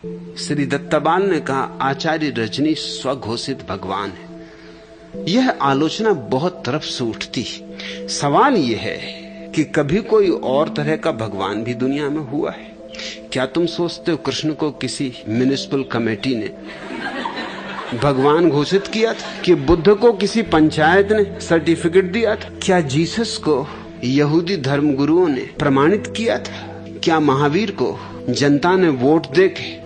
श्री दत्ताबाल ने कहा, आचार्य रजनी स्वघोषित भगवान है। यह आलोचना बहुत तरफ से उठती। सवाल यह है कि कभी कोई और तरह का भगवान भी दुनिया में हुआ है क्या? तुम सोचते हो कृष्ण को किसी म्युनिसिपल कमेटी ने भगवान घोषित किया था? कि बुद्ध को किसी पंचायत ने सर्टिफिकेट दिया था? क्या जीसस को यहूदी धर्मगुरुओं ने प्रमाणित किया था? क्या महावीर को जनता ने वोट देके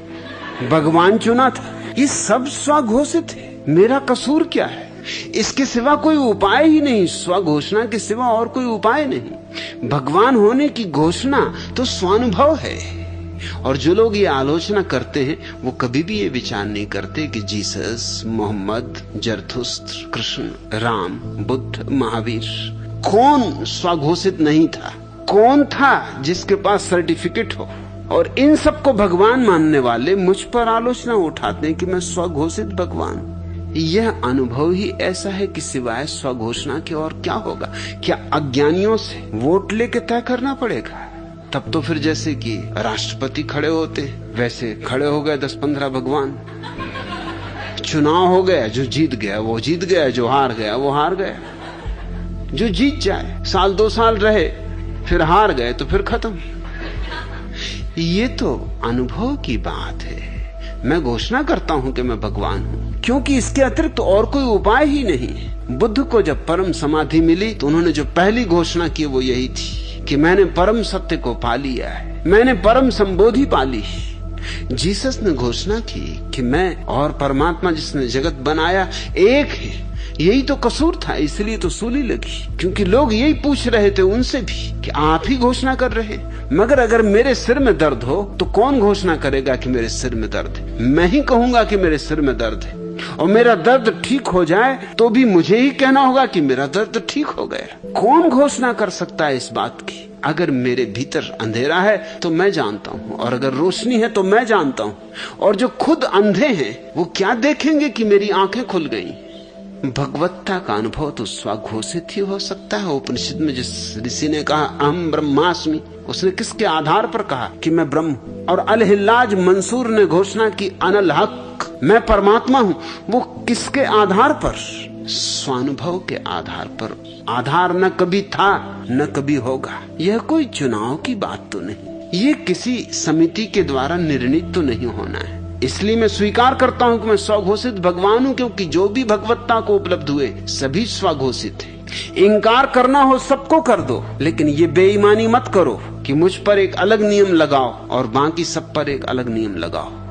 भगवान चुना था? ये सब स्वघोषित है। मेरा कसूर क्या है? इसके सिवा कोई उपाय ही नहीं। स्वघोषणा के सिवा और कोई उपाय नहीं। भगवान होने की घोषणा तो स्वानुभव है। और जो लोग ये आलोचना करते हैं वो कभी भी ये विचार नहीं करते कि जीसस, मोहम्मद, जरथुस्त्र, कृष्ण, राम, बुद्ध, महावीर कौन स्वघोषित नहीं था, कौन था जिसके पास सर्टिफिकेट हो। और इन सबको भगवान मानने वाले मुझ पर आलोचना उठाते हैं कि मैं स्वघोषित भगवान। यह अनुभव ही ऐसा है कि सिवाय स्वघोषणा के और क्या होगा? क्या अज्ञानियों से वोट लेके तय करना पड़ेगा? तब तो फिर जैसे कि राष्ट्रपति खड़े होते वैसे खड़े हो गए 10-15 भगवान। चुनाव हो गया, जो जीत गया वो जीत गया, जो हार गया वो हार गया। जो जीत जाए साल 2 साल रहे, फिर हार गए तो फिर खत्म। ये तो अनुभव की बात है। मैं घोषणा करता हूं कि मैं भगवान हूं क्योंकि इसके अतिरिक्त और कोई उपाय ही नहीं है। बुद्ध को जब परम समाधि मिली तो उन्होंने जो पहली घोषणा की वो यही थी कि मैंने परम सत्य को पा लिया है, मैंने परम संबोधि पा ली। जीसस ने घोषणा की कि मैं और परमात्मा जिसने जगत बनाया एक है। यही तो कसूर था, इसलिए तो सूली लगी, क्योंकि लोग यही पूछ रहे थे उनसे भी कि आप ही घोषणा कर रहे हैं। मगर अगर मेरे सिर में दर्द हो तो कौन घोषणा करेगा कि मेरे सिर में दर्द है? मैं ही कहूंगा कि मेरे सिर में दर्द है। और मेरा दर्द ठीक हो जाए तो भी मुझे ही कहना होगा कि मेरा दर्द ठीक हो गया। कौन घोषणा कर सकता है इस बात की? अगर मेरे भीतर अंधेरा है तो मैं जानता हूं, और अगर रोशनी है तो मैं जानता हूं। और जो खुद अंधे हैं वो क्या देखेंगे कि मेरी आंखें खुल गईं? भगवत्ता का अनुभव तो स्वघोषित ही हो सकता है। उपनिषद में जिस ऋषि ने कहा अहम ब्रह्मास्मि, उसने किसके आधार पर कहा कि मैं ब्रह्म? और अल-हिल्लाज मंसूर ने घोषणा की अनल हक, मैं परमात्मा हूं। वो किसके आधार पर? स्वानुभव के आधार पर। आधार न कभी था न कभी होगा। यह कोई चुनाव की बात तो नहीं, ये किसी समिति के द्वारा निर्णित तो नहीं होना है। इसलिए मैं स्वीकार करता हूं कि मैं स्वघोषित भगवान हूं, क्योंकि जो भी भगवत्ता को उपलब्ध हुए सभी स्वघोषित है। इंकार करना हो सबको कर दो, लेकिन ये बेईमानी मत करो कि मुझ पर एक अलग नियम लगाओ और बाकी सब पर एक अलग नियम लगाओ।